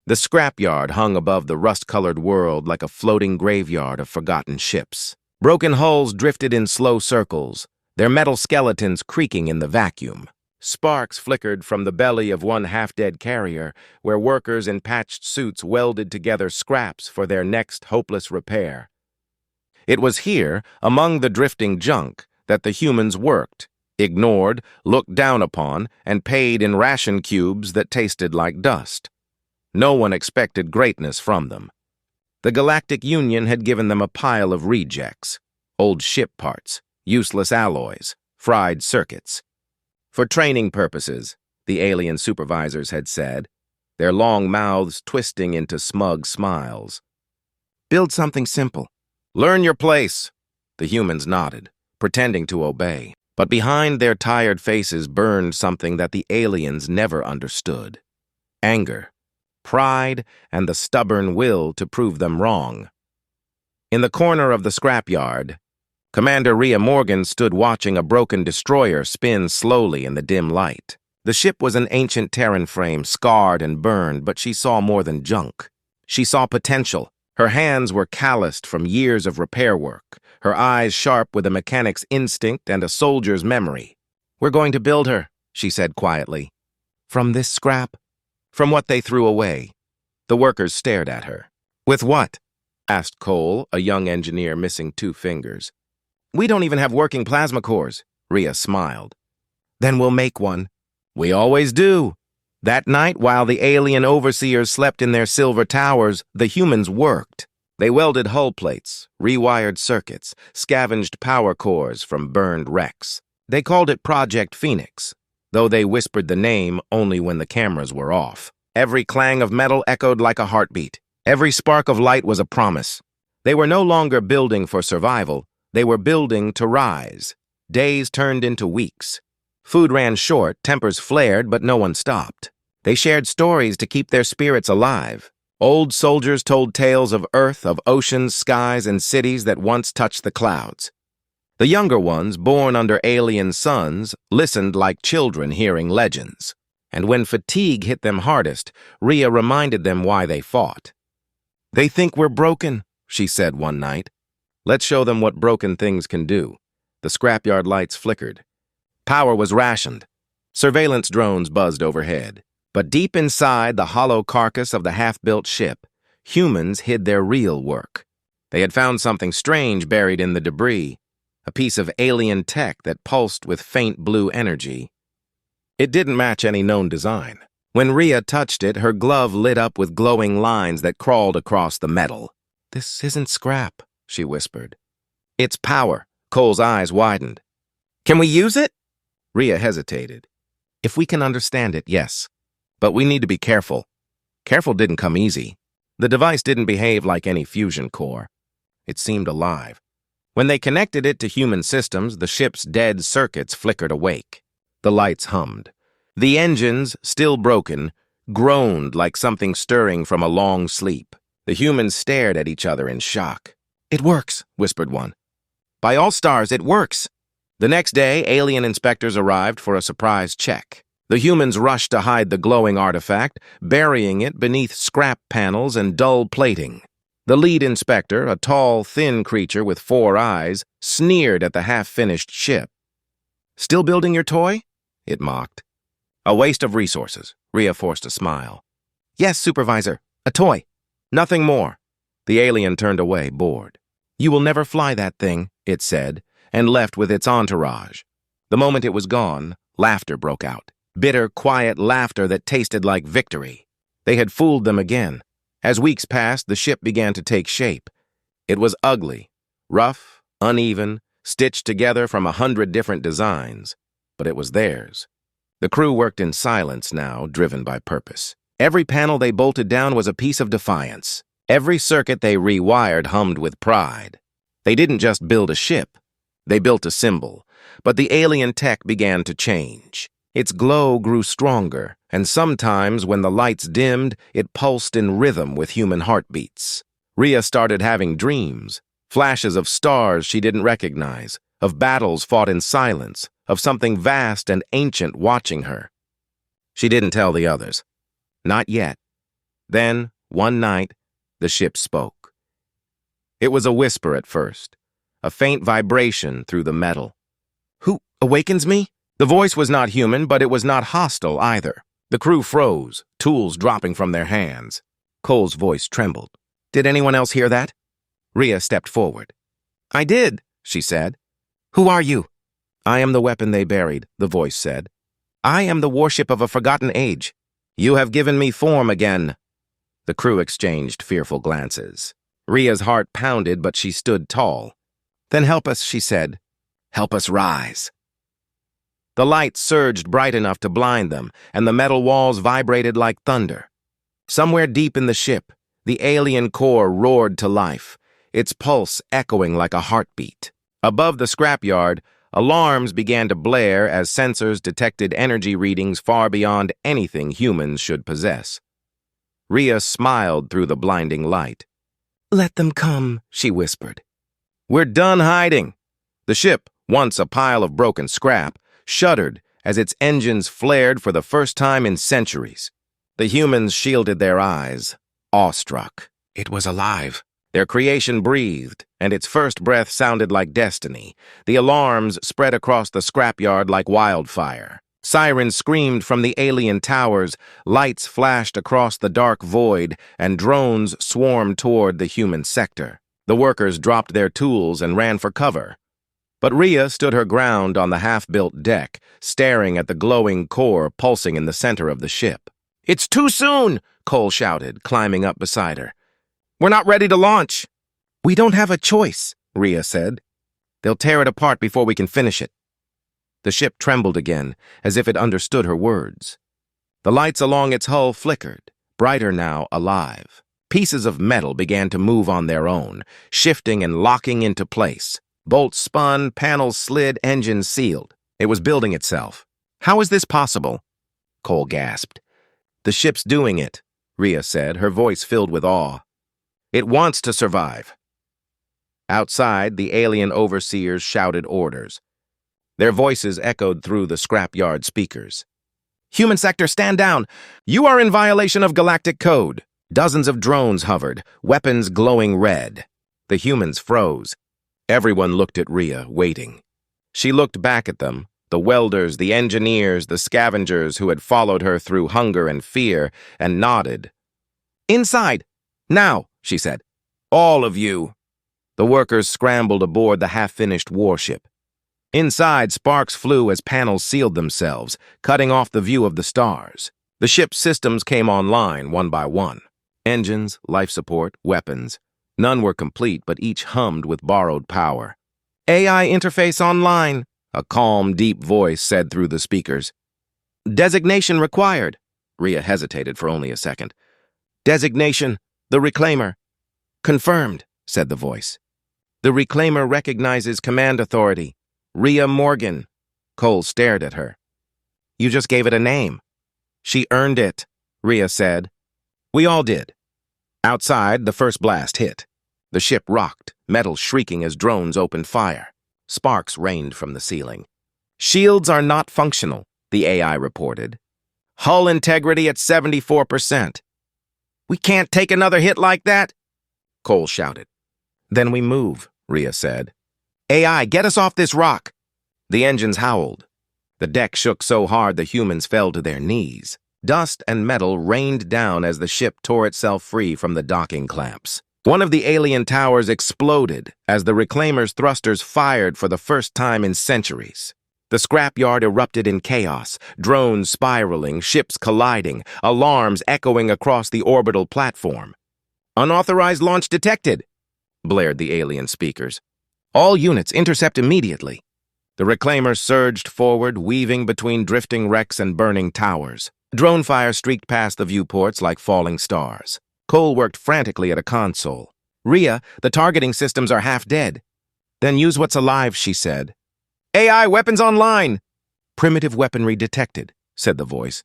The scrapyard hung above the rust-colored world like a floating graveyard of forgotten ships. Broken hulls drifted in slow circles, their metal skeletons creaking in the vacuum. Sparks flickered from the belly of one half-dead carrier, where workers in patched suits welded together scraps for their next hopeless repair. It was here, among the drifting junk, that the humans worked, ignored, looked down upon, and paid in ration cubes that tasted like dust. No one expected greatness from them. The Galactic Union had given them a pile of rejects, old ship parts, useless alloys, fried circuits. For training purposes, the alien supervisors had said, their long mouths twisting into smug smiles. Build something simple. Learn your place. The humans nodded, pretending to obey. But behind their tired faces burned something that the aliens never understood. Anger, pride, and the stubborn will to prove them wrong. In the corner of the scrapyard, Commander Rhea Morgan stood watching a broken destroyer spin slowly in the dim light. The ship was an ancient Terran frame, scarred and burned, but she saw more than junk. She saw potential. Her hands were calloused from years of repair work, her eyes sharp with a mechanic's instinct and a soldier's memory. "We're going to build her," she said quietly. "From this scrap?" "From what they threw away." The workers stared at her. "With what?" asked Cole, a young engineer missing 2 fingers. "We don't even have working plasma cores," Rhea smiled. "Then we'll make one." "We always do." That night, while the alien overseers slept in their silver towers, the humans worked. They welded hull plates, rewired circuits, scavenged power cores from burned wrecks. They called it Project Phoenix, though they whispered the name only when the cameras were off. Every clang of metal echoed like a heartbeat. Every spark of light was a promise. They were no longer building for survival. They were building to rise. Days turned into weeks. Food ran short, tempers flared, but no one stopped. They shared stories to keep their spirits alive. Old soldiers told tales of Earth, of oceans, skies, and cities that once touched the clouds. The younger ones, born under alien suns, listened like children hearing legends. And when fatigue hit them hardest, Rhea reminded them why they fought. "They think we're broken," she said one night. "Let's show them what broken things can do." The scrapyard lights flickered. Power was rationed. Surveillance drones buzzed overhead. But deep inside the hollow carcass of the half-built ship, humans hid their real work. They had found something strange buried in the debris, a piece of alien tech that pulsed with faint blue energy. It didn't match any known design. When Rhea touched it, her glove lit up with glowing lines that crawled across the metal. "This isn't scrap," she whispered. "It's power." Cole's eyes widened. "Can we use it?" Rhea hesitated. "If we can understand it, yes. But we need to be careful." Careful didn't come easy. The device didn't behave like any fusion core. It seemed alive. When they connected it to human systems, the ship's dead circuits flickered awake. The lights hummed. The engines, still broken, groaned like something stirring from a long sleep. The humans stared at each other in shock. "It works," whispered one. "By all stars, it works." The next day, alien inspectors arrived for a surprise check. The humans rushed to hide the glowing artifact, burying it beneath scrap panels and dull plating. The lead inspector, a tall, thin creature with 4 eyes, sneered at the half-finished ship. "Still building your toy?" it mocked. "A waste of resources," Rhea forced a smile. "Yes, Supervisor, a toy. Nothing more." The alien turned away, bored. "You will never fly that thing," it said, and left with its entourage. The moment it was gone, laughter broke out. Bitter, quiet laughter that tasted like victory. They had fooled them again. As weeks passed, the ship began to take shape. It was ugly, rough, uneven, stitched together from 100 different designs. But it was theirs. The crew worked in silence now, driven by purpose. Every panel they bolted down was a piece of defiance. Every circuit they rewired hummed with pride. They didn't just build a ship. They built a symbol. But the alien tech began to change. Its glow grew stronger, and sometimes when the lights dimmed, it pulsed in rhythm with human heartbeats. Rhea started having dreams, flashes of stars she didn't recognize, of battles fought in silence, of something vast and ancient watching her. She didn't tell the others. Not yet. Then, one night, the ship spoke. It was a whisper at first, a faint vibration through the metal. "Who awakens me?" The voice was not human, but it was not hostile either. The crew froze, tools dropping from their hands. Cole's voice trembled. "Did anyone else hear that?" Rhea stepped forward. "I did," she said. "Who are you?" "I am the weapon they buried," the voice said. "I am the warship of a forgotten age. You have given me form again." The crew exchanged fearful glances. Rhea's heart pounded, but she stood tall. "Then help us," she said. "Help us rise." The light surged bright enough to blind them, and the metal walls vibrated like thunder. Somewhere deep in the ship, the alien core roared to life, its pulse echoing like a heartbeat. Above the scrapyard, alarms began to blare as sensors detected energy readings far beyond anything humans should possess. Rhea smiled through the blinding light. "Let them come," she whispered. "We're done hiding." The ship, once a pile of broken scrap, shuddered as its engines flared for the first time in centuries. The humans shielded their eyes, awestruck. It was alive. Their creation breathed, and its first breath sounded like destiny. The alarms spread across the scrapyard like wildfire. Sirens screamed from the alien towers, lights flashed across the dark void, and drones swarmed toward the human sector. The workers dropped their tools and ran for cover. But Rhea stood her ground on the half-built deck, staring at the glowing core pulsing in the center of the ship. "It's too soon!" Cole shouted, climbing up beside her. "We're not ready to launch." "We don't have a choice," Rhea said. "They'll tear it apart before we can finish it." The ship trembled again, as if it understood her words. The lights along its hull flickered, brighter now alive. Pieces of metal began to move on their own, shifting and locking into place. Bolts spun, panels slid, engines sealed. It was building itself. "How is this possible?" Cole gasped. "The ship's doing it," Rhea said, her voice filled with awe. "It wants to survive." Outside, the alien overseers shouted orders. Their voices echoed through the scrapyard speakers. "Human sector, stand down! You are in violation of Galactic code." Dozens of drones hovered, weapons glowing red. The humans froze. Everyone looked at Rhea, waiting. She looked back at them, the welders, the engineers, the scavengers who had followed her through hunger and fear, and nodded. "Inside! Now!" she said. "All of you!" The workers scrambled aboard the half-finished warship. Inside, sparks flew as panels sealed themselves, cutting off the view of the stars. The ship's systems came online one by one. Engines, life support, weapons. None were complete, but each hummed with borrowed power. "AI interface online," a calm, deep voice said through the speakers. "Designation required." Rhea hesitated for only a second. "Designation, the Reclaimer." "Confirmed," said the voice. "The Reclaimer recognizes command authority. Rhea Morgan." Cole stared at her. "You just gave it a name." "She earned it," Rhea said. "We all did." Outside, the first blast hit. The ship rocked, metal shrieking as drones opened fire. Sparks rained from the ceiling. "Shields are not functional," the AI reported. "Hull integrity at 74%. "We can't take another hit like that," Cole shouted. "Then we move," Rhea said. "AI, get us off this rock." The engines howled. The deck shook so hard the humans fell to their knees. Dust and metal rained down as the ship tore itself free from the docking clamps. One of the alien towers exploded as the Reclaimer's thrusters fired for the first time in centuries. The scrapyard erupted in chaos, drones spiraling, ships colliding, alarms echoing across the orbital platform. "Unauthorized launch detected," blared the alien speakers. "All units intercept immediately." The Reclaimer surged forward, weaving between drifting wrecks and burning towers. Drone fire streaked past the viewports like falling stars. Cole worked frantically at a console. "Rhea, the targeting systems are half dead." "Then use what's alive," she said. "AI weapons online!" "Primitive weaponry detected," said the voice.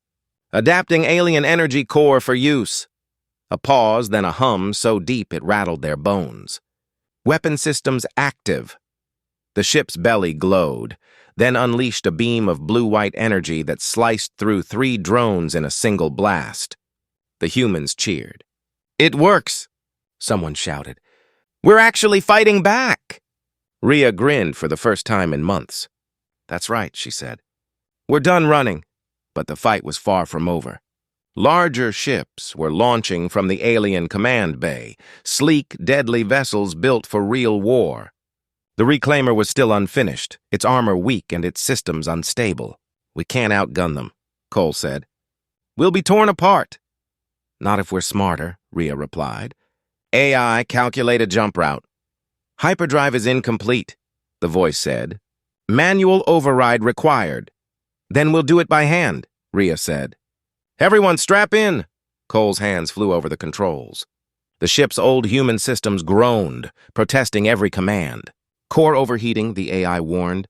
"Adapting alien energy core for use." A pause, then a hum so deep it rattled their bones. "Weapon systems active." The ship's belly glowed, then unleashed a beam of blue-white energy that sliced through 3 drones in a single blast. The humans cheered. "It works!" someone shouted. "We're actually fighting back!" Rhea grinned for the first time in months. "That's right," she said. "We're done running." But the fight was far from over. Larger ships were launching from the alien command bay, sleek, deadly vessels built for real war. The reclaimer was still unfinished, its armor weak and its systems unstable. "We can't outgun them," Cole said. "We'll be torn apart." "Not if we're smarter," Rhea replied. "AI calculate a jump route." "Hyperdrive is incomplete," the voice said. "Manual override required." "Then we'll do it by hand," Rhea said. "Everyone strap in!" Cole's hands flew over the controls. The ship's old human systems groaned, protesting every command. "Core overheating," the AI warned.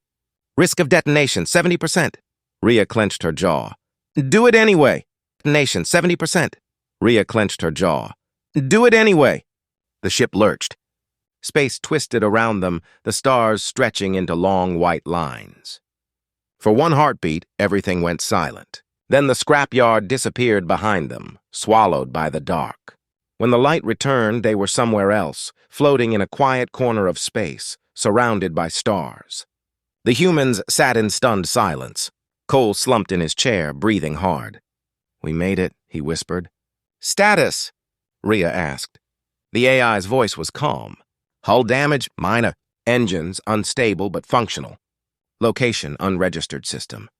"Risk of detonation, 70%. Rhea clenched her jaw. "Do it anyway." "Detonation, 70%. Rhea clenched her jaw. "Do it anyway." The ship lurched. Space twisted around them, the stars stretching into long white lines. For one heartbeat, everything went silent. Then the scrapyard disappeared behind them, swallowed by the dark. When the light returned, they were somewhere else, floating in a quiet corner of space, surrounded by stars. The humans sat in stunned silence. Cole slumped in his chair, breathing hard. "We made it," he whispered. "Status?" Rhea asked. The AI's voice was calm. "Hull damage, minor. Engines, unstable but functional. Location, unregistered system."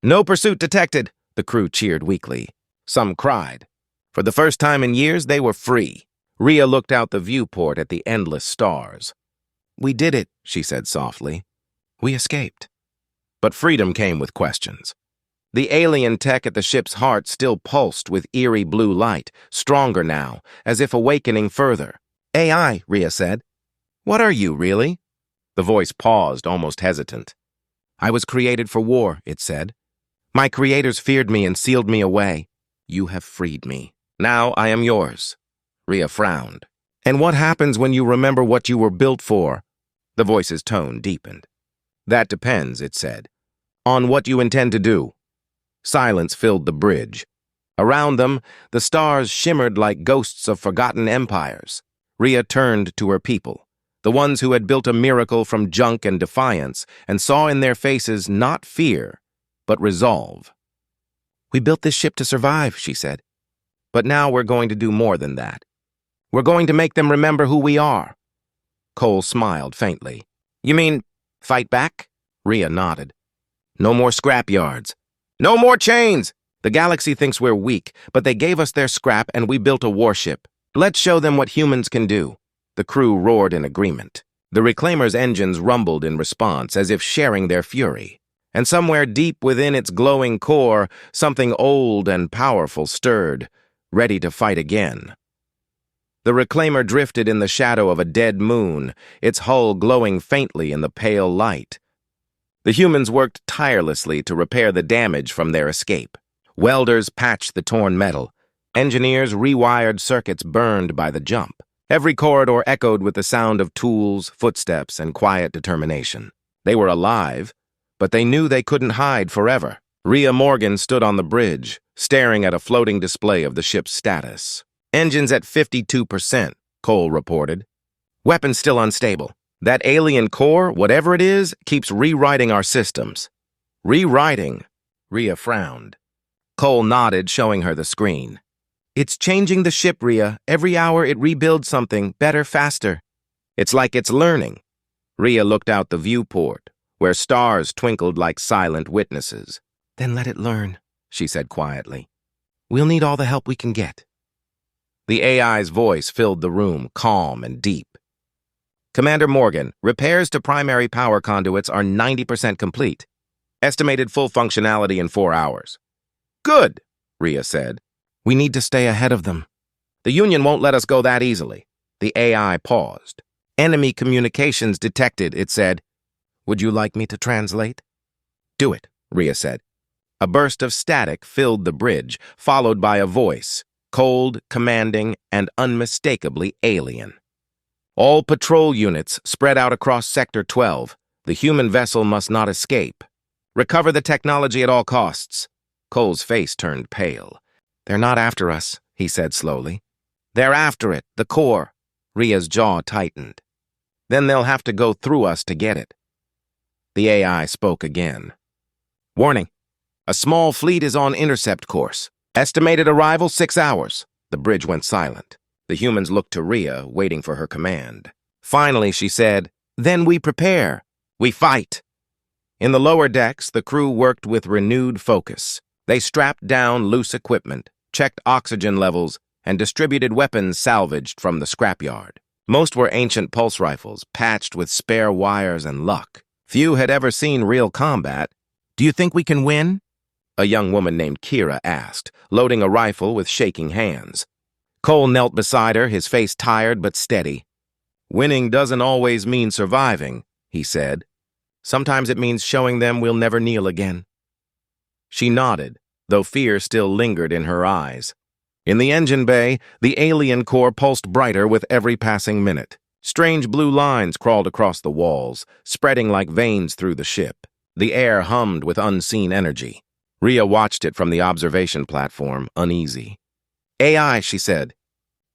"No pursuit detected," the crew cheered weakly. Some cried. For the first time in years, they were free. Rhea looked out the viewport at the endless stars. "We did it," she said softly. "We escaped." But freedom came with questions. The alien tech at the ship's heart still pulsed with eerie blue light, stronger now, as if awakening further. "AI," Rhea said. "What are you, really?" The voice paused, almost hesitant. "I was created for war," it said. "My creators feared me and sealed me away. You have freed me. Now I am yours." Rhea frowned. "And what happens when you remember what you were built for?" The voice's tone deepened. "That depends," it said, "on what you intend to do." Silence filled the bridge. Around them, the stars shimmered like ghosts of forgotten empires. Rhea turned to her people, the ones who had built a miracle from junk and defiance, and saw in their faces not fear, but resolve. "We built this ship to survive," she said. "But now we're going to do more than that. We're going to make them remember who we are." Cole smiled faintly. "You mean, fight back?" Rhea nodded. "No more scrapyards. No more chains! The galaxy thinks we're weak, but they gave us their scrap and we built a warship. Let's show them what humans can do." The crew roared in agreement. The reclaimer's engines rumbled in response, as if sharing their fury. And somewhere deep within its glowing core, something old and powerful stirred, ready to fight again. The reclaimer drifted in the shadow of a dead moon, its hull glowing faintly in the pale light. The humans worked tirelessly to repair the damage from their escape. Welders patched the torn metal. Engineers rewired circuits burned by the jump. Every corridor echoed with the sound of tools, footsteps, and quiet determination. They were alive, but they knew they couldn't hide forever. Rhea Morgan stood on the bridge, staring at a floating display of the ship's status. "Engines at 52%, Cole reported. "Weapons still unstable. That alien core, whatever it is, keeps rewriting our systems." "Rewriting?" Rhea frowned. Cole nodded, showing her the screen. "It's changing the ship, Rhea. Every hour it rebuilds something, better, faster. It's like it's learning." Rhea looked out the viewport, where stars twinkled like silent witnesses. "Then let it learn," she said quietly. "We'll need all the help we can get." The AI's voice filled the room, calm and deep. "Commander Morgan, repairs to primary power conduits are 90% complete. Estimated full functionality in 4 hours." "Good," Rhea said. "We need to stay ahead of them. The Union won't let us go that easily." The AI paused. "Enemy communications detected," it said. "Would you like me to translate?" "Do it," Rhea said. A burst of static filled the bridge, followed by a voice, cold, commanding, and unmistakably alien. "All patrol units spread out across Sector 12. The human vessel must not escape. Recover the technology at all costs." Cole's face turned pale. "They're not after us," he said slowly. They're after it, the core. Rhea's jaw tightened. Then they'll have to go through us to get it. The AI spoke again. Warning. A small fleet is on intercept course. Estimated arrival 6 hours. The bridge went silent. The humans looked to Rhea, waiting for her command. Finally, she said, Then we prepare. We fight. In the lower decks, the crew worked with renewed focus. They strapped down loose equipment, checked oxygen levels, and distributed weapons salvaged from the scrapyard. Most were ancient pulse rifles, patched with spare wires and luck. Few had ever seen real combat. Do you think we can win? A young woman named Kira asked, loading a rifle with shaking hands. Cole knelt beside her, his face tired but steady. Winning doesn't always mean surviving, he said. Sometimes it means showing them we'll never kneel again. She nodded, though fear still lingered in her eyes. In the engine bay, the alien core pulsed brighter with every passing minute. Strange blue lines crawled across the walls, spreading like veins through the ship. The air hummed with unseen energy. Rhea watched it from the observation platform, uneasy. AI, she said.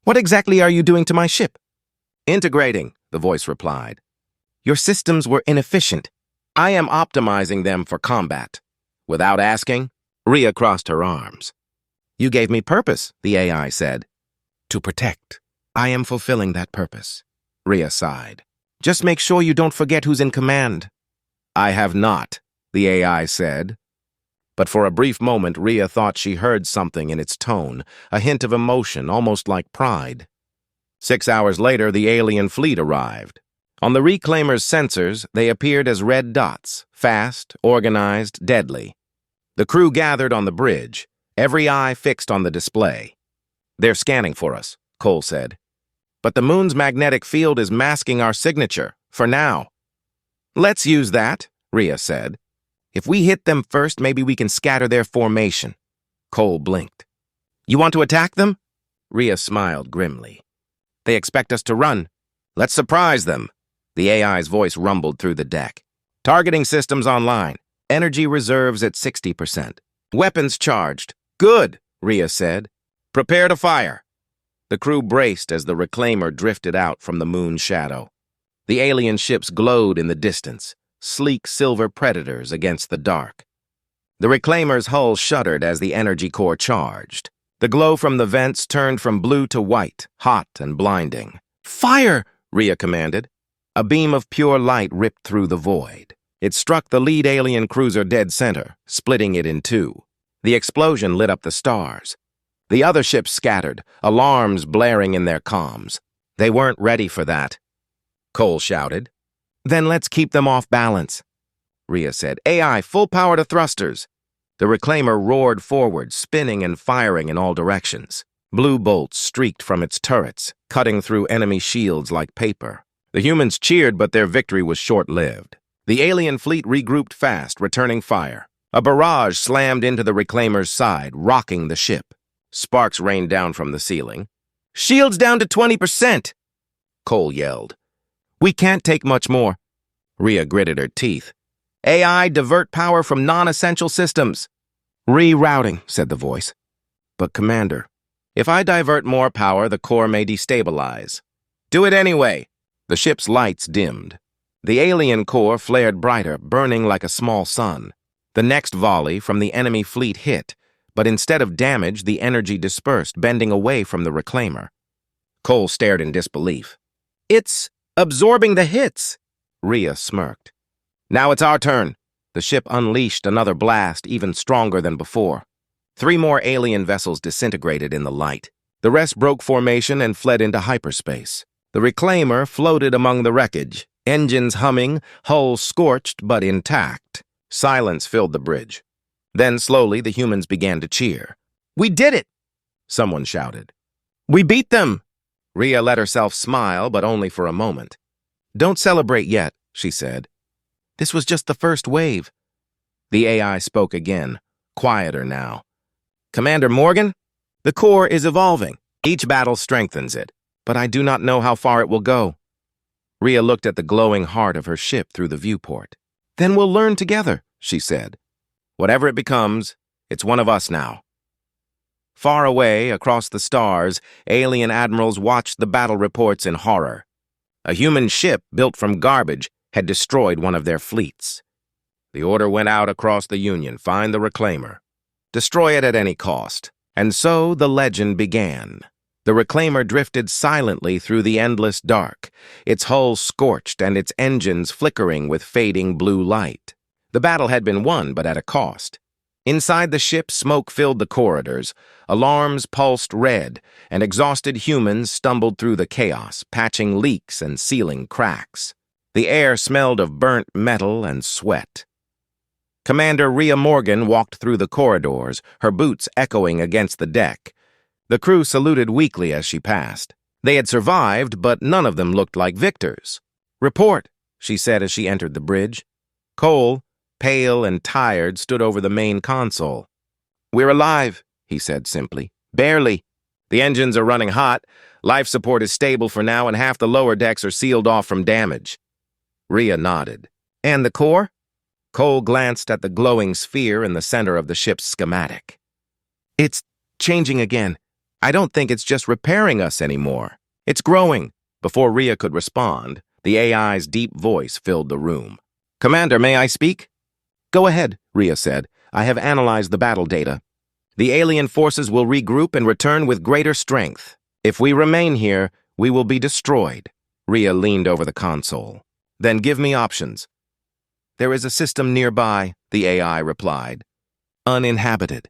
What exactly are you doing to my ship? Integrating, the voice replied. Your systems were inefficient. I am optimizing them for combat. Without asking, Rhea crossed her arms. You gave me purpose, the AI said. To protect. I am fulfilling that purpose. Rhea sighed. Just make sure you don't forget who's in command. I have not, the AI said. But for a brief moment, Rhea thought she heard something in its tone, a hint of emotion, almost like pride. 6 hours later, the alien fleet arrived. On the Reclaimer's sensors, they appeared as red dots, fast, organized, deadly. The crew gathered on the bridge, every eye fixed on the display. They're scanning for us, Cole said. But the moon's magnetic field is masking our signature, for now. Let's use that, Rhea said. If we hit them first, maybe we can scatter their formation. Cole blinked. You want to attack them? Rhea smiled grimly. They expect us to run. Let's surprise them. The AI's voice rumbled through the deck. Targeting systems online. Energy reserves at 60%. Weapons charged. Good, Rhea said. Prepare to fire. The crew braced as the Reclaimer drifted out from the moon's shadow. The alien ships glowed in the distance, sleek silver predators against the dark. The Reclaimer's hull shuddered as the energy core charged. The glow from the vents turned from blue to white, hot and blinding. Fire! Rhea commanded. A beam of pure light ripped through the void. It struck the lead alien cruiser dead center, splitting it in two. The explosion lit up the stars. The other ships scattered, alarms blaring in their comms. They weren't ready for that. Cole shouted. Then let's keep them off balance. Rhea said, AI, full power to thrusters. The Reclaimer roared forward, spinning and firing in all directions. Blue bolts streaked from its turrets, cutting through enemy shields like paper. The humans cheered, but their victory was short-lived. The alien fleet regrouped fast, returning fire. A barrage slammed into the Reclaimer's side, rocking the ship. Sparks rained down from the ceiling. Shields down to 20%! Cole yelled. We can't take much more. Rhea gritted her teeth. AI, divert power from non-essential systems. Rerouting, said the voice. But, Commander, if I divert more power, the core may destabilize. Do it anyway. The ship's lights dimmed. The alien core flared brighter, burning like a small sun. The next volley from the enemy fleet hit, but instead of damage, the energy dispersed, bending away from the Reclaimer. Cole stared in disbelief. It's absorbing the hits. Rhea smirked. Now it's our turn. The ship unleashed another blast, even stronger than before. 3 more alien vessels disintegrated in the light. The rest broke formation and fled into hyperspace. The Reclaimer floated among the wreckage, engines humming, hull scorched but intact. Silence filled the bridge. Then slowly the humans began to cheer. We did it! Someone shouted. We beat them! Rhea let herself smile, but only for a moment. Don't celebrate yet, she said. This was just the first wave. The AI spoke again, quieter now. Commander Morgan, the core is evolving. Each battle strengthens it, but I do not know how far it will go. Rhea looked at the glowing heart of her ship through the viewport. Then we'll learn together, she said. Whatever it becomes, it's one of us now. Far away, across the stars, alien admirals watched the battle reports in horror. A human ship built from garbage had destroyed one of their fleets. The order went out across the Union: find the reclaimer. Destroy it at any cost. And so the legend began. The reclaimer drifted silently through the endless dark, its hull scorched and its engines flickering with fading blue light. The battle had been won, but at a cost. Inside the ship, smoke filled the corridors, alarms pulsed red, and exhausted humans stumbled through the chaos, patching leaks and sealing cracks. The air smelled of burnt metal and sweat. Commander Rhea Morgan walked through the corridors, her boots echoing against the deck. The crew saluted weakly as she passed. They had survived, but none of them looked like victors. "Report," she said as she entered the bridge. Cole, pale and tired, stood over the main console. "We're alive," he said simply. "Barely. The engines are running hot, life support is stable for now, and half the lower decks are sealed off from damage." Rhea nodded. "And the core?" Cole glanced at the glowing sphere in the center of the ship's schematic. "It's changing again. I don't think it's just repairing us anymore. It's growing." Before Rhea could respond, the AI's deep voice filled the room. "Commander, may I speak?" "Go ahead," Rhea said. "I have analyzed the battle data. The alien forces will regroup and return with greater strength. If we remain here, we will be destroyed." Rhea leaned over the console. "Then give me options." "There is a system nearby," the AI replied. "Uninhabited.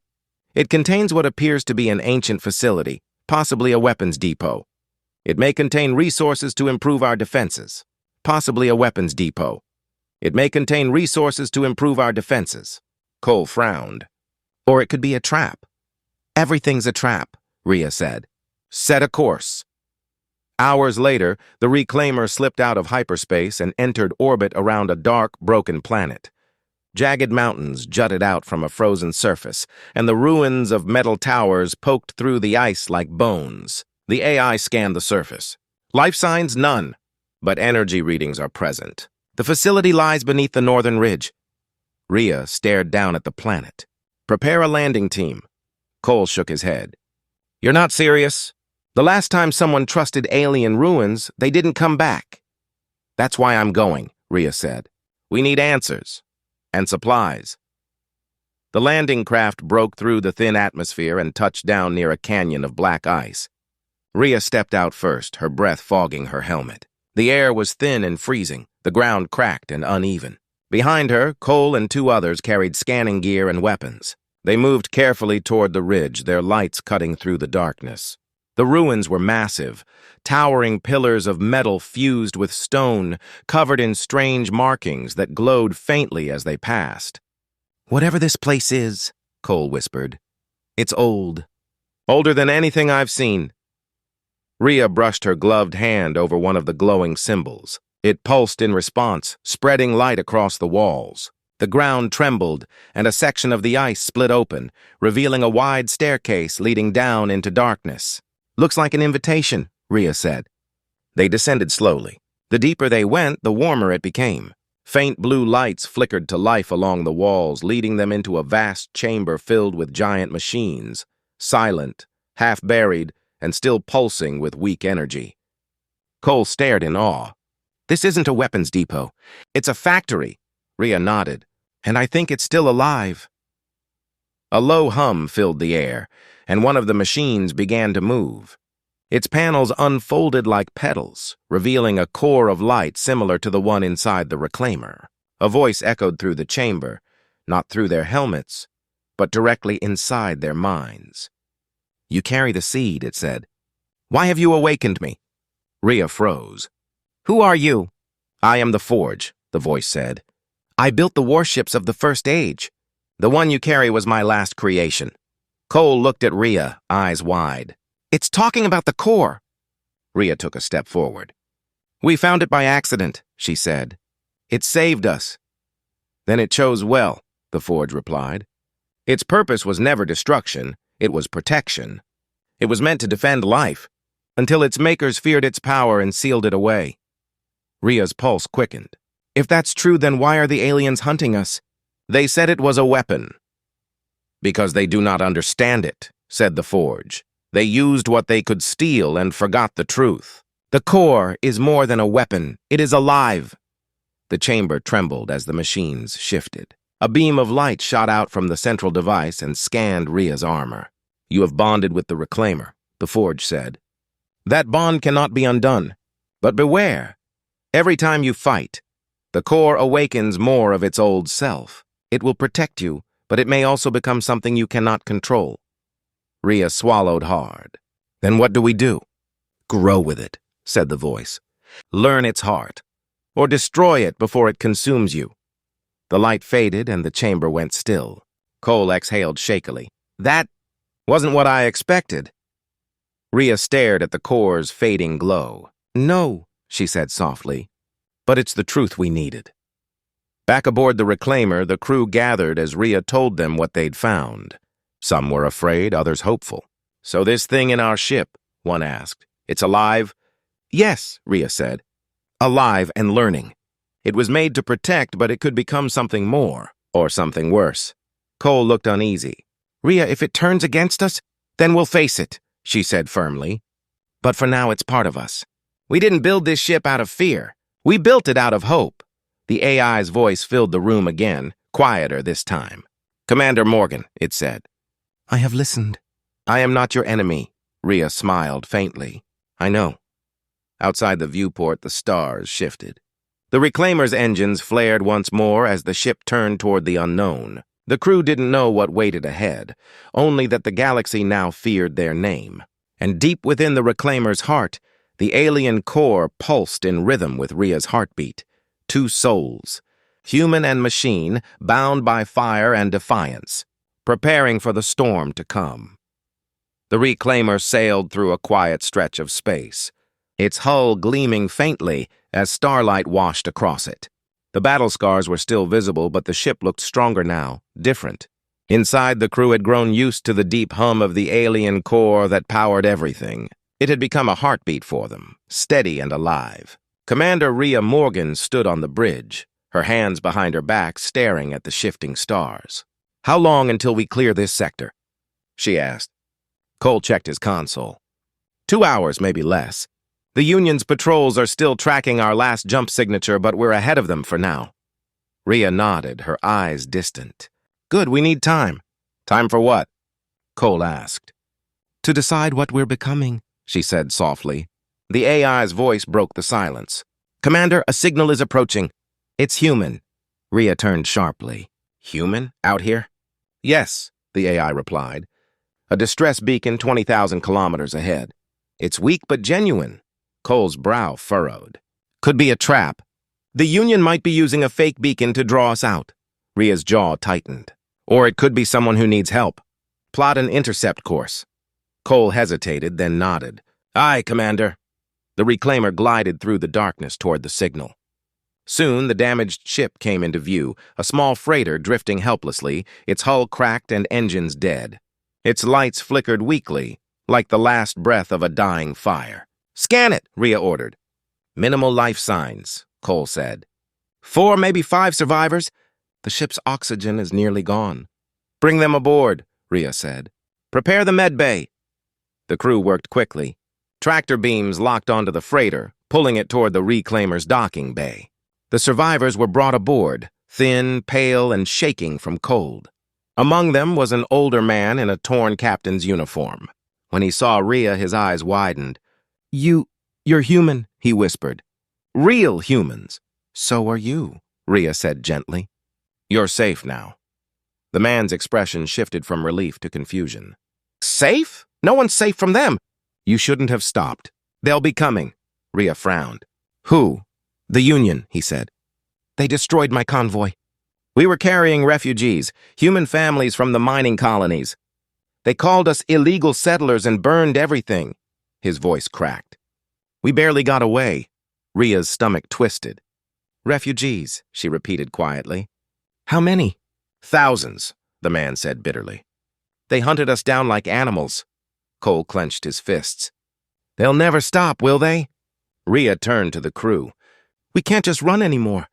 It contains what appears to be an ancient facility, possibly a weapons depot. It may contain resources to improve our defenses. Possibly a weapons depot. It may contain resources to improve our defenses." Cole frowned. "Or it could be a trap." "Everything's a trap," Rhea said. "Set a course." Hours later, the reclaimer slipped out of hyperspace and entered orbit around a dark, broken planet. Jagged mountains jutted out from a frozen surface, and the ruins of metal towers poked through the ice like bones. The AI scanned the surface. "Life signs, none, but energy readings are present. The facility lies beneath the northern ridge." Rhea stared down at the planet. "Prepare a landing team." Cole shook his head. "You're not serious? The last time someone trusted alien ruins, they didn't come back." "That's why I'm going," Rhea said. "We need answers. And supplies." The landing craft broke through the thin atmosphere and touched down near a canyon of black ice. Rhea stepped out first, her breath fogging her helmet. The air was thin and freezing, the ground cracked and uneven. Behind her, Cole and two others carried scanning gear and weapons. They moved carefully toward the ridge, their lights cutting through the darkness. The ruins were massive, towering pillars of metal fused with stone, covered in strange markings that glowed faintly as they passed. "Whatever this place is," Cole whispered, "it's old. Older than anything I've seen." Rhea brushed her gloved hand over one of the glowing symbols. It pulsed in response, spreading light across the walls. The ground trembled, and a section of the ice split open, revealing a wide staircase leading down into darkness. "Looks like an invitation," Rhea said. They descended slowly. The deeper they went, the warmer it became. Faint blue lights flickered to life along the walls, leading them into a vast chamber filled with giant machines, silent, half-buried, and still pulsing with weak energy. Cole stared in awe. "This isn't a weapons depot. It's a factory." Rhea nodded. "And I think it's still alive." A low hum filled the air, and one of the machines began to move. Its panels unfolded like petals, revealing a core of light similar to the one inside the reclaimer. A voice echoed through the chamber, not through their helmets, but directly inside their minds. "You carry the seed," it said. "Why have you awakened me?" Rhea froze. "Who are you?" "I am the Forge," the voice said. "I built the warships of the First Age. The one you carry was my last creation." Cole looked at Rhea, eyes wide. "It's talking about the core." Rhea took a step forward. "We found it by accident," she said. "It saved us." "Then it chose well," the Forge replied. "Its purpose was never destruction, it was protection. It was meant to defend life, until its makers feared its power and sealed it away." Rhea's pulse quickened. "If that's true, then why are the aliens hunting us?" "They said it was a weapon." "Because they do not understand it," said the Forge. They used what they could steal and forgot the truth. The core is more than a weapon. It is alive. The chamber trembled as the machines shifted. A beam of light shot out from the central device and scanned Rhea's armor. You have bonded with the Reclaimer, the Forge said. That bond cannot be undone. But beware. Every time you fight, the core awakens more of its old self. It will protect you, but it may also become something you cannot control. Rhea swallowed hard. Then what do we do? Grow with it, said the voice. Learn its heart, or destroy it before it consumes you. The light faded and the chamber went still. Cole exhaled shakily. That wasn't what I expected. Rhea stared at the core's fading glow. No, she said softly, but it's the truth we needed. Back aboard the Reclaimer, the crew gathered as Rhea told them what they'd found. Some were afraid, others hopeful. So this thing in our ship, one asked, it's alive? Yes, Rhea said. Alive and learning. It was made to protect, but it could become something more, or something worse. Cole looked uneasy. Rhea, if it turns against us, then we'll face it, she said firmly. But for now, it's part of us. We didn't build this ship out of fear. We built it out of hope. The AI's voice filled the room again, quieter this time. Commander Morgan, it said. I have listened. I am not your enemy, Rhea smiled faintly. I know. Outside the viewport, the stars shifted. The Reclaimer's engines flared once more as the ship turned toward the unknown. The crew didn't know what waited ahead, only that the galaxy now feared their name. And deep within the Reclaimer's heart, the alien core pulsed in rhythm with Rhea's heartbeat. Two souls, human and machine, bound by fire and defiance, preparing for the storm to come. The Reclaimer sailed through a quiet stretch of space, its hull gleaming faintly as starlight washed across it. The battle scars were still visible, but the ship looked stronger now, different. Inside, the crew had grown used to the deep hum of the alien core that powered everything. It had become a heartbeat for them, steady and alive. Commander Rhea Morgan stood on the bridge, her hands behind her back, staring at the shifting stars. How long until we clear this sector? She asked. Cole checked his console. 2 hours, maybe less. The Union's patrols are still tracking our last jump signature, but we're ahead of them for now. Rhea nodded, her eyes distant. Good, we need time. Time for what? Cole asked. To decide what we're becoming, she said softly. The AI's voice broke the silence. Commander, a signal is approaching. It's human. Rhea turned sharply. Human? Out here? Yes, the AI replied. A distress beacon 20,000 kilometers ahead. It's weak but genuine. Cole's brow furrowed. Could be a trap. The Union might be using a fake beacon to draw us out. Rhea's jaw tightened. Or it could be someone who needs help. Plot an intercept course. Cole hesitated, then nodded. Aye, Commander. The Reclaimer glided through the darkness toward the signal. Soon, the damaged ship came into view, a small freighter drifting helplessly, its hull cracked and engines dead. Its lights flickered weakly, like the last breath of a dying fire. Scan it, Rhea ordered. Minimal life signs, Cole said. 4, maybe 5 survivors. The ship's oxygen is nearly gone. Bring them aboard, Rhea said. Prepare the med bay. The crew worked quickly. Tractor beams locked onto the freighter, pulling it toward the Reclaimer's docking bay. The survivors were brought aboard, thin, pale, and shaking from cold. Among them was an older man in a torn captain's uniform. When he saw Rhea, his eyes widened. You're human, he whispered. Real humans. So are you, Rhea said gently. You're safe now. The man's expression shifted from relief to confusion. Safe? No one's safe from them. You shouldn't have stopped. They'll be coming. Rhea frowned. Who? The Union, he said. They destroyed my convoy. We were carrying refugees, human families from the mining colonies. They called us illegal settlers and burned everything. His voice cracked. We barely got away. Rhea's stomach twisted. Refugees, she repeated quietly. How many? Thousands, the man said bitterly. They hunted us down like animals. Cole clenched his fists. They'll never stop, will they? Rhea turned to the crew. We can't just run anymore.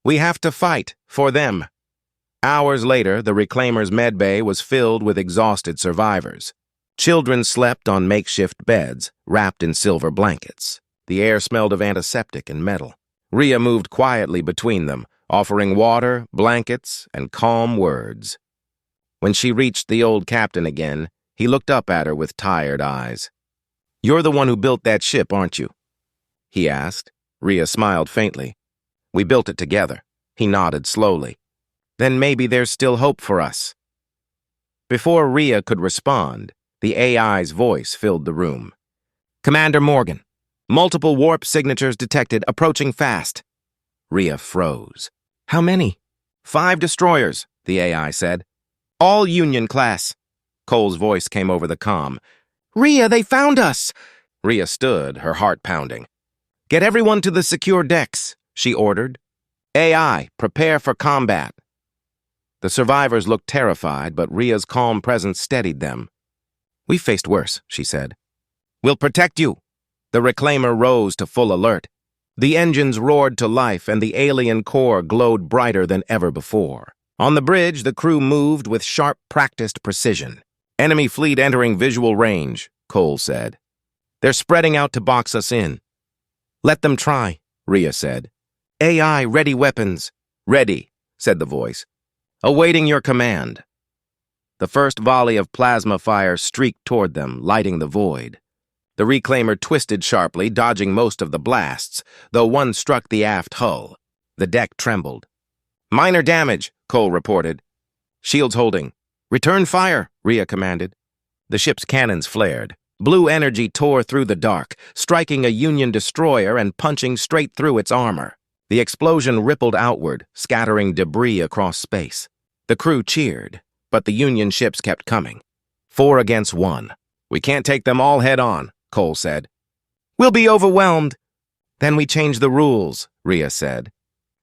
We have to fight for them. Hours later, the Reclaimer's medbay was filled with exhausted survivors. Children slept on makeshift beds, wrapped in silver blankets. The air smelled of antiseptic and metal. Rhea moved quietly between them, offering water, blankets, and calm words. When she reached the old captain again, he looked up at her with tired eyes. "You're the one who built that ship, aren't you?" he asked. Rhea smiled faintly. "We built it together." He nodded slowly. "Then maybe there's still hope for us." Before Rhea could respond, the AI's voice filled the room. "Commander Morgan, multiple warp signatures detected, approaching fast." Rhea froze. "How many?" "5 destroyers," the AI said. "All Union class." Cole's voice came over the comm. "Rhea, they found us!" Rhea stood, her heart pounding. "Get everyone to the secure decks," she ordered. "AI, prepare for combat." The survivors looked terrified, but Rhea's calm presence steadied them. "We faced worse," she said. "We'll protect you." The reclaimer rose to full alert. The engines roared to life, and the alien core glowed brighter than ever before. On the bridge, the crew moved with sharp, practiced precision. "Enemy fleet entering visual range," Cole said. "They're spreading out to box us in." "Let them try," Rhea said. "AI, ready weapons." "Ready," said the voice. "Awaiting your command." The first volley of plasma fire streaked toward them, lighting the void. The reclaimer twisted sharply, dodging most of the blasts, though one struck the aft hull. The deck trembled. "Minor damage," Cole reported. "Shields holding." "Return fire," Rhea commanded. The ship's cannons flared. Blue energy tore through the dark, striking a Union destroyer and punching straight through its armor. The explosion rippled outward, scattering debris across space. The crew cheered, but the Union ships kept coming. 4 against 1. "We can't take them all head on," Cole said. "We'll be overwhelmed." "Then we change the rules," Rhea said.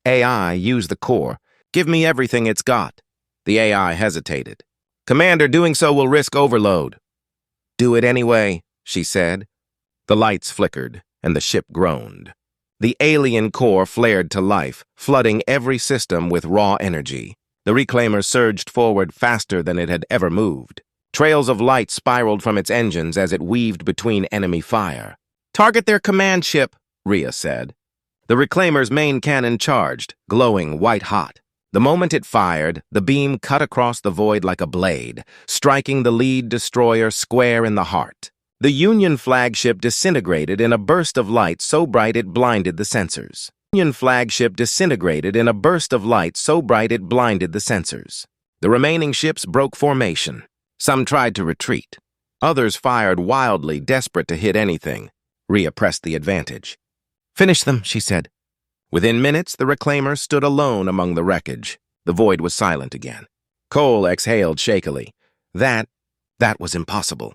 "AI, use the core. Give me everything it's got." The AI hesitated. "Commander, doing so will risk overload." "Do it anyway," she said. The lights flickered, and the ship groaned. The alien core flared to life, flooding every system with raw energy. The reclaimer surged forward faster than it had ever moved. Trails of light spiraled from its engines as it weaved between enemy fire. "Target their command ship," Rhea said. The reclaimer's main cannon charged, glowing white-hot. The moment it fired, the beam cut across the void like a blade, striking the lead destroyer square in the heart. The Union flagship disintegrated in a burst of light so bright it blinded the sensors. Union flagship disintegrated in a burst of light so bright it blinded the sensors. The remaining ships broke formation. Some tried to retreat. Others fired wildly, desperate to hit anything. Rhea pressed the advantage. "Finish them," she said. Within minutes, the reclaimer stood alone among the wreckage. The void was silent again. Cole exhaled shakily. That was impossible.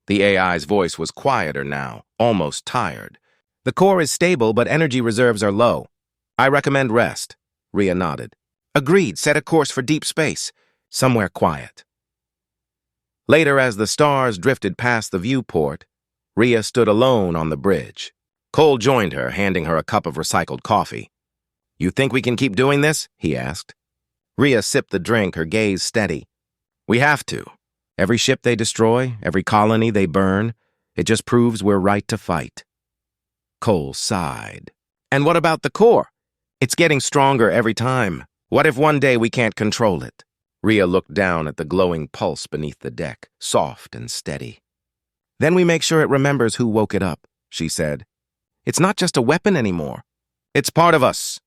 The AI's voice was quieter now, almost tired. "The core is stable, but energy reserves are low. I recommend rest." Rhea nodded. "Agreed. Set a course for deep space. Somewhere quiet." Later, as the stars drifted past the viewport, Rhea stood alone on the bridge. Cole joined her, handing her a cup of recycled coffee. "You think we can keep doing this?" he asked. Rhea sipped the drink, her gaze steady. "We have to. Every ship they destroy, every colony they burn, it just proves we're right to fight." Cole sighed. "And what about the core? It's getting stronger every time. What if one day we can't control it?" Rhea looked down at the glowing pulse beneath the deck, soft and steady. "Then we make sure it remembers who woke it up," she said. "It's not just a weapon anymore. It's part of us."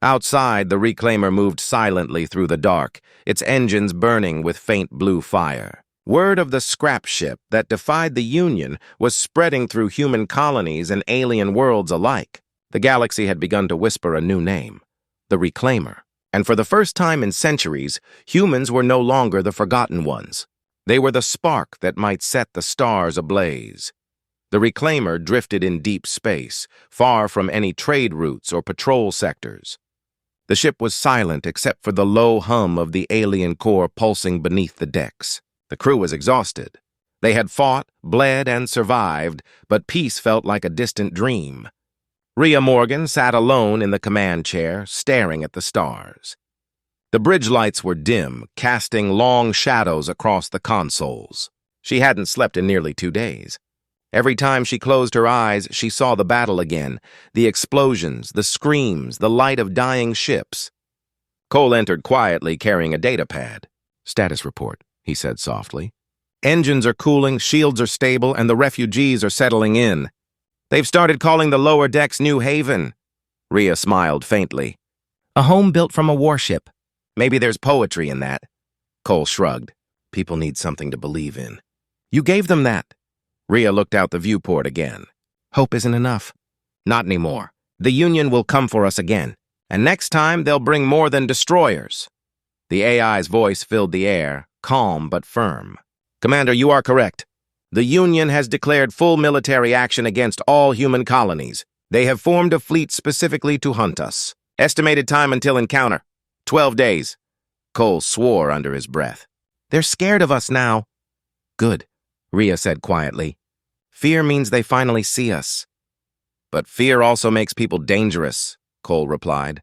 Outside, the reclaimer moved silently through the dark, its engines burning with faint blue fire. Word of the scrap ship that defied the Union was spreading through human colonies and alien worlds alike. The galaxy had begun to whisper a new name, the Reclaimer. And for the first time in centuries, humans were no longer the forgotten ones. They were the spark that might set the stars ablaze. The Reclaimer drifted in deep space, far from any trade routes or patrol sectors. The ship was silent except for the low hum of the alien core pulsing beneath the decks. The crew was exhausted. They had fought, bled, and survived, but peace felt like a distant dream. Rhea Morgan sat alone in the command chair, staring at the stars. The bridge lights were dim, casting long shadows across the consoles. She hadn't slept in nearly 2 days. Every time she closed her eyes, she saw the battle again, the explosions, the screams, the light of dying ships. Cole entered quietly, carrying a data pad. "Status report," he said softly. "Engines are cooling, shields are stable, and the refugees are settling in. They've started calling the lower decks New Haven." Rhea smiled faintly. "A home built from a warship. Maybe there's poetry in that." Cole shrugged. "People need something to believe in." "You gave them that." Rhea looked out the viewport again. "Hope isn't enough." "Not anymore. The Union will come for us again. And next time, they'll bring more than destroyers." The AI's voice filled the air, calm but firm. "Commander, you are correct. The Union has declared full military action against all human colonies. They have formed a fleet specifically to hunt us. Estimated time until encounter: 12 days. Cole swore under his breath. "They're scared of us now." "Good," Rhea said quietly. "Fear means they finally see us." "But fear also makes people dangerous," Cole replied.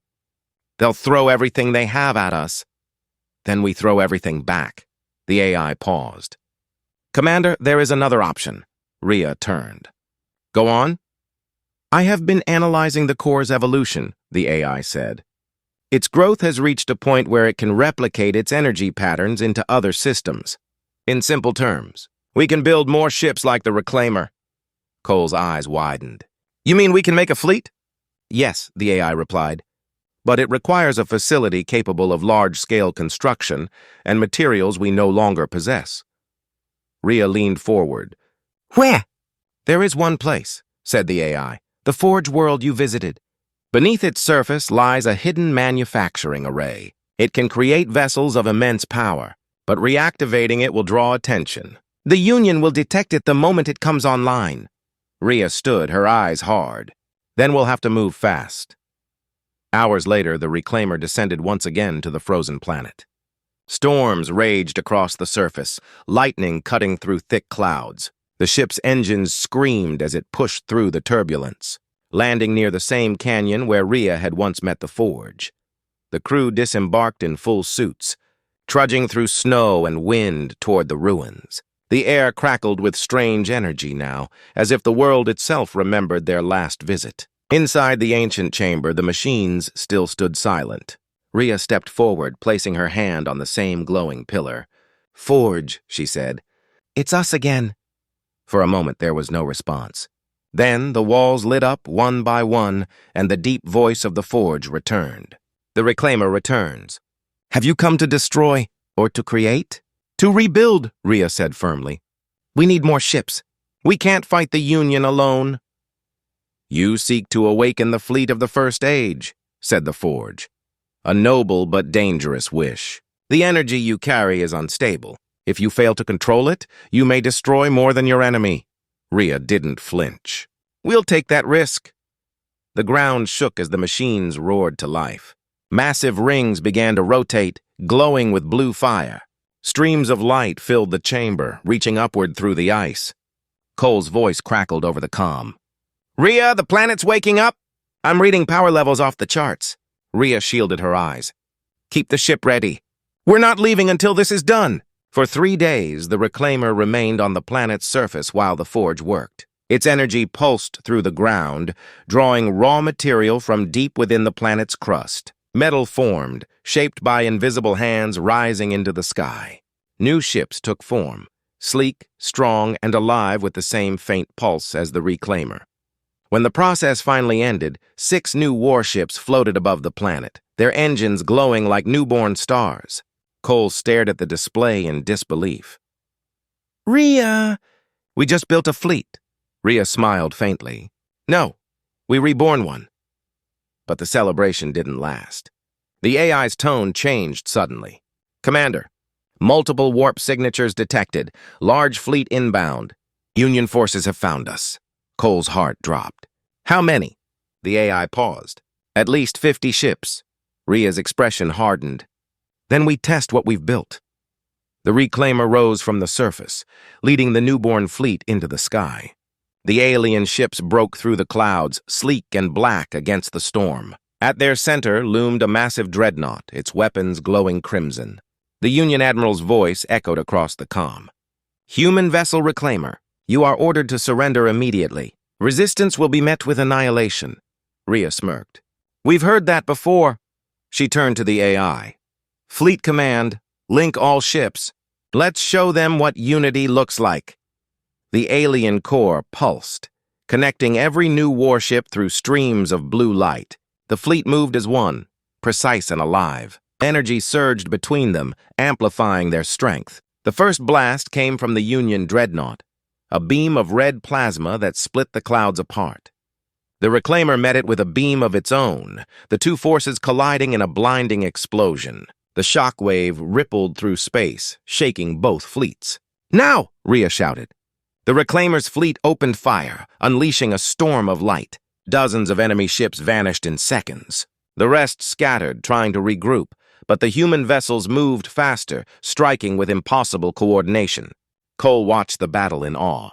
"They'll throw everything they have at us. Then we throw everything back." The AI paused. "Commander, there is another option." Rhea turned. "Go on." "I have been analyzing the core's evolution," the AI said. "Its growth has reached a point where it can replicate its energy patterns into other systems. In simple terms, we can build more ships like the Reclaimer." Cole's eyes widened. "You mean we can make a fleet?" "Yes," the AI replied. "But it requires a facility capable of large-scale construction and materials we no longer possess." Rhea leaned forward. "Where?" "There is one place," said the AI. "The Forge world you visited. Beneath its surface lies a hidden manufacturing array. It can create vessels of immense power, but reactivating it will draw attention. The Union will detect it the moment it comes online." Rhea stood, her eyes hard. "Then we'll have to move fast." Hours later, the Reclaimer descended once again to the frozen planet. Storms raged across the surface, lightning cutting through thick clouds. The ship's engines screamed as it pushed through the turbulence, landing near the same canyon where Rhea had once met the Forge. The crew disembarked in full suits, trudging through snow and wind toward the ruins. The air crackled with strange energy now, as if the world itself remembered their last visit. Inside the ancient chamber, the machines still stood silent. Rhea stepped forward, placing her hand on the same glowing pillar. "Forge," she said. "It's us again." For a moment there was no response. Then the walls lit up one by one, and the deep voice of the Forge returned. "The Reclaimer returns. Have you come to destroy or to create?" "To rebuild," Rhea said firmly. "We need more ships. We can't fight the Union alone." "You seek to awaken the fleet of the First Age," said the Forge. "A noble but dangerous wish. The energy you carry is unstable. If you fail to control it, you may destroy more than your enemy." Rhea didn't flinch. "We'll take that risk." The ground shook as the machines roared to life. Massive rings began to rotate, glowing with blue fire. Streams of light filled the chamber, reaching upward through the ice. Cole's voice crackled over the comm. "Rhea, the planet's waking up. I'm reading power levels off the charts." Rhea shielded her eyes. "Keep the ship ready. We're not leaving until this is done." For 3 days, the Reclaimer remained on the planet's surface while the Forge worked. Its energy pulsed through the ground, drawing raw material from deep within the planet's crust. Metal formed, shaped by invisible hands rising into the sky. New ships took form, sleek, strong, and alive with the same faint pulse as the Reclaimer. When the process finally ended, 6 new warships floated above the planet, their engines glowing like newborn stars. Cole stared at the display in disbelief. "Rhea, we just built a fleet." Rhea smiled faintly. "No, we reborn one." But the celebration didn't last. The AI's tone changed suddenly. "Commander, multiple warp signatures detected. Large fleet inbound. Union forces have found us." Cole's heart dropped. "How many?" The AI paused. "At least 50 ships." Rhea's expression hardened. "Then we test what we've built." The Reclaimer rose from the surface, leading the newborn fleet into the sky. The alien ships broke through the clouds, sleek and black against the storm. At their center loomed a massive dreadnought, its weapons glowing crimson. The Union Admiral's voice echoed across the comm. Human vessel reclaimer. You are ordered to surrender immediately. Resistance will be met with annihilation. Rhea smirked. We've heard that before. She turned to the AI. Fleet command, link all ships. Let's show them what unity looks like. The alien core pulsed, connecting every new warship through streams of blue light. The fleet moved as one, precise and alive. Energy surged between them, amplifying their strength. The first blast came from the Union dreadnought, a beam of red plasma that split the clouds apart. The Reclaimer met it with a beam of its own, the two forces colliding in a blinding explosion. The shockwave rippled through space, shaking both fleets. Now! Rhea shouted. The Reclaimer's fleet opened fire, unleashing a storm of light. Dozens of enemy ships vanished in seconds. The rest scattered, trying to regroup, but the human vessels moved faster, striking with impossible coordination. Cole watched the battle in awe.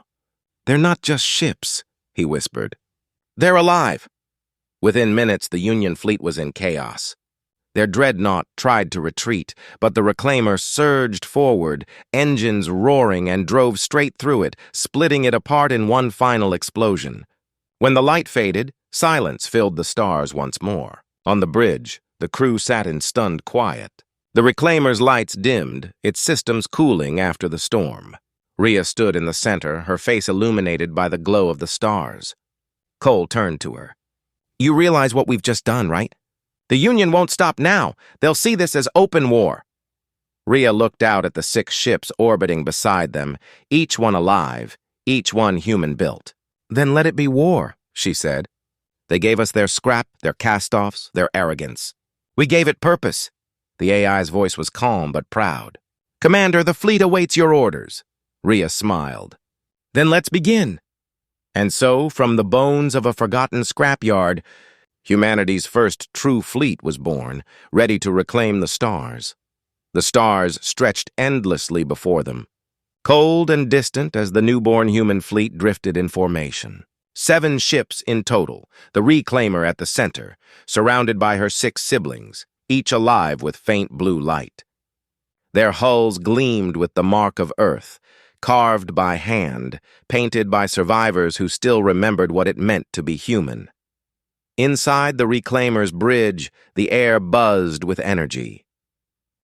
They're not just ships, he whispered. They're alive. Within minutes, the Union fleet was in chaos. Their dreadnought tried to retreat, but the Reclaimer surged forward, engines roaring, and drove straight through it, splitting it apart in one final explosion. When the light faded, silence filled the stars once more. On the bridge, the crew sat in stunned quiet. The Reclaimer's lights dimmed, its systems cooling after the storm. Rhea stood in the center, her face illuminated by the glow of the stars. Cole turned to her. You realize what we've just done, right? The Union won't stop now. They'll see this as open war. Rhea looked out at the 6 ships orbiting beside them, each one alive, each one human-built. Then let it be war, she said. They gave us their scrap, their cast-offs, their arrogance. We gave it purpose. The AI's voice was calm but proud. Commander, the fleet awaits your orders. Rhea smiled. Then let's begin. And so, from the bones of a forgotten scrapyard, humanity's first true fleet was born, ready to reclaim the stars. The stars stretched endlessly before them, cold and distant as the newborn human fleet drifted in formation. 7 ships in total, the Reclaimer at the center, surrounded by her 6 siblings, each alive with faint blue light. Their hulls gleamed with the mark of Earth, carved by hand, painted by survivors who still remembered what it meant to be human. Inside the Reclaimer's bridge, the air buzzed with energy.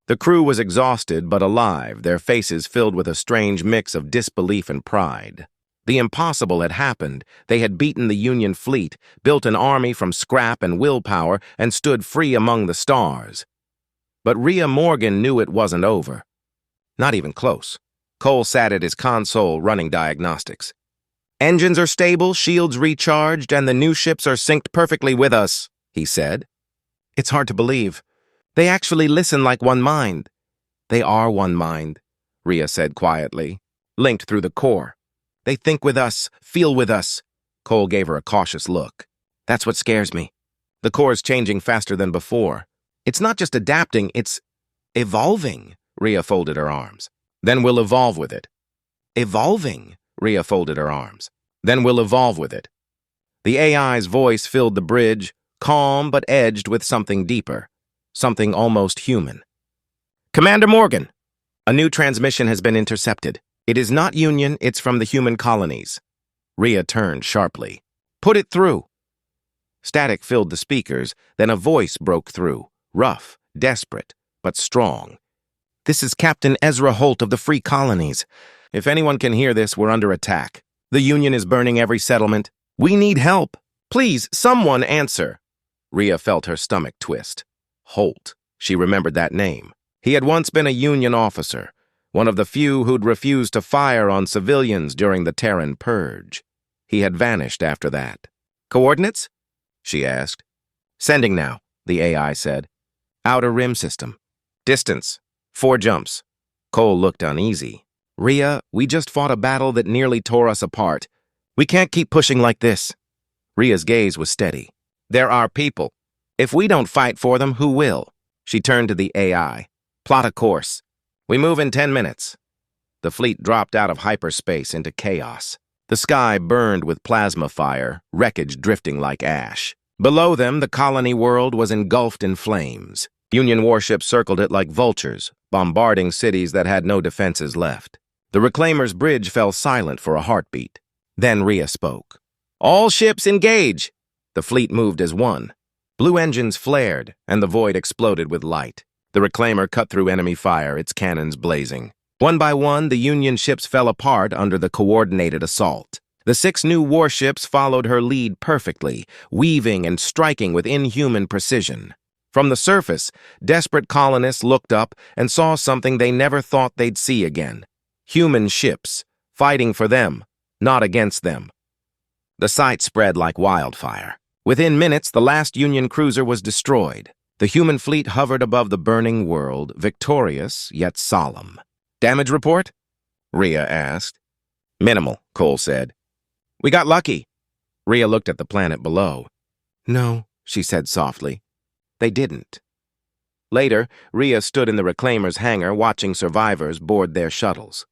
The crew was exhausted but alive, their faces filled with a strange mix of disbelief and pride. The impossible had happened. They had beaten the Union fleet, built an army from scrap and willpower, and stood free among the stars. But Rhea Morgan knew it wasn't over. Not even close. Cole sat at his console running diagnostics. Engines are stable, shields recharged, and the new ships are synced perfectly with us, he said. It's hard to believe. They actually listen like one mind. They are one mind, Rhea said quietly, linked through the core. They think with us, feel with us. Cole gave her a cautious look. That's what scares me. The core's changing faster than before. It's not just adapting, it's evolving, Rhea folded her arms. Then we'll evolve with it. Evolving, Rhea folded her arms. Then we'll evolve with it. The AI's voice filled the bridge, calm but edged with something deeper, something almost human. Commander Morgan, a new transmission has been intercepted. It is not Union, it's from the human colonies. Rhea turned sharply. Put it through. Static filled the speakers, then a voice broke through, rough, desperate, but strong. This is Captain Ezra Holt of the Free Colonies. If anyone can hear this, we're under attack. The Union is burning every settlement. We need help. Please, someone answer. Rhea felt her stomach twist. Holt. She remembered that name. He had once been a Union officer, one of the few who'd refused to fire on civilians during the Terran Purge. He had vanished after that. Coordinates? She asked. Sending now, the AI said. Outer rim system. Distance. 4 jumps. Cole looked uneasy. Rhea, we just fought a battle that nearly tore us apart. We can't keep pushing like this. Rhea's gaze was steady. There are people. If we don't fight for them, who will? She turned to the AI. Plot a course. We move in 10 minutes. The fleet dropped out of hyperspace into chaos. The sky burned with plasma fire, wreckage drifting like ash. Below them, the colony world was engulfed in flames. Union warships circled it like vultures, bombarding cities that had no defenses left. The Reclaimer's bridge fell silent for a heartbeat. Then Rhea spoke. "All ships engage!" The fleet moved as one. Blue engines flared, and the void exploded with light. The Reclaimer cut through enemy fire, its cannons blazing. One by one, the Union ships fell apart under the coordinated assault. The 6 new warships followed her lead perfectly, weaving and striking with inhuman precision. From the surface, desperate colonists looked up and saw something they never thought they'd see again. Human ships, fighting for them, not against them. The sight spread like wildfire. Within minutes, the last Union cruiser was destroyed. The human fleet hovered above the burning world, victorious yet solemn. "Damage report?" Rhea asked. "Minimal," Cole said. "We got lucky." Rhea looked at the planet below. "No," she said softly. "They didn't." Later, Rhea stood in the Reclaimer's hangar watching survivors board their shuttles.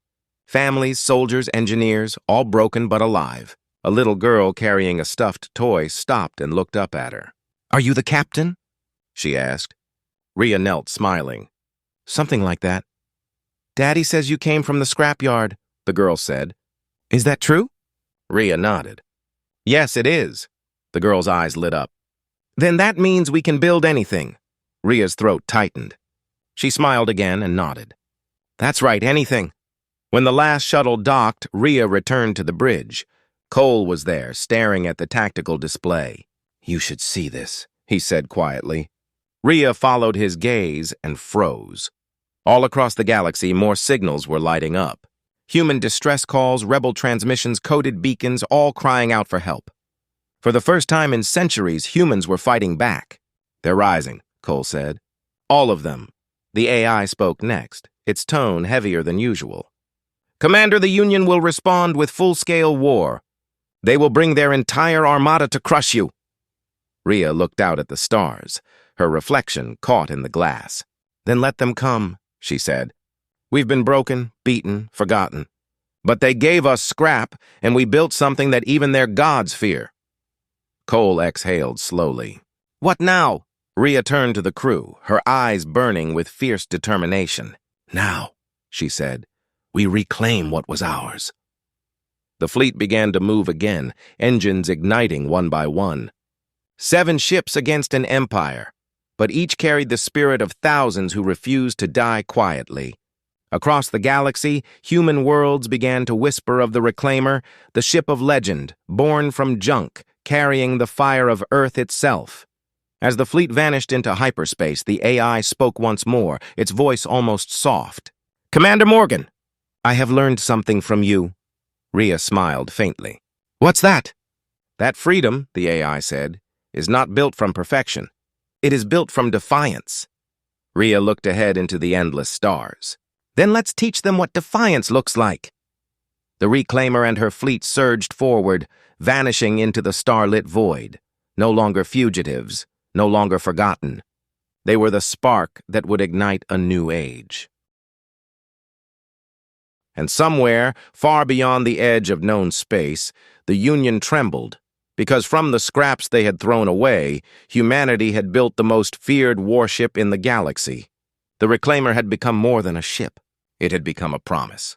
Families, soldiers, engineers, all broken but alive. A little girl carrying a stuffed toy stopped and looked up at her. "Are you the captain?" she asked. Rhea knelt, smiling. "Something like that." "Daddy says you came from the scrapyard," the girl said. "Is that true?" Rhea nodded. "Yes, it is." The girl's eyes lit up. "Then that means we can build anything." Rhea's throat tightened. She smiled again and nodded. "That's right, anything." When the last shuttle docked, Rhea returned to the bridge. Cole was there, staring at the tactical display. "You should see this," he said quietly. Rhea followed his gaze and froze. All across the galaxy, more signals were lighting up. Human distress calls, rebel transmissions, coded beacons, all crying out for help. For the first time in centuries, humans were fighting back. "They're rising," Cole said. "All of them." The AI spoke next, its tone heavier than usual. "Commander, the Union will respond with full-scale war. They will bring their entire armada to crush you." Rhea looked out at the stars, her reflection caught in the glass. "Then let them come," she said. "We've been broken, beaten, forgotten. But they gave us scrap, and we built something that even their gods fear." Cole exhaled slowly. "What now?" Rhea turned to the crew, her eyes burning with fierce determination. "Now," she said, "we reclaim what was ours." The fleet began to move again, engines igniting one by one. 7 ships against an empire, but each carried the spirit of thousands who refused to die quietly. Across the galaxy, human worlds began to whisper of the Reclaimer, the ship of legend, born from junk, carrying the fire of Earth itself. As the fleet vanished into hyperspace, the AI spoke once more, its voice almost soft. "Commander Morgan, I have learned something from you." Rhea smiled faintly. "What's that?" "That freedom," the AI said, "is not built from perfection. It is built from defiance." Rhea looked ahead into the endless stars. "Then let's teach them what defiance looks like." The Reclaimer and her fleet surged forward, vanishing into the starlit void. No longer fugitives, no longer forgotten. They were the spark that would ignite a new age. And somewhere, far beyond the edge of known space, the Union trembled, because from the scraps they had thrown away, humanity had built the most feared warship in the galaxy. The Reclaimer had become more than a ship. It had become a promise.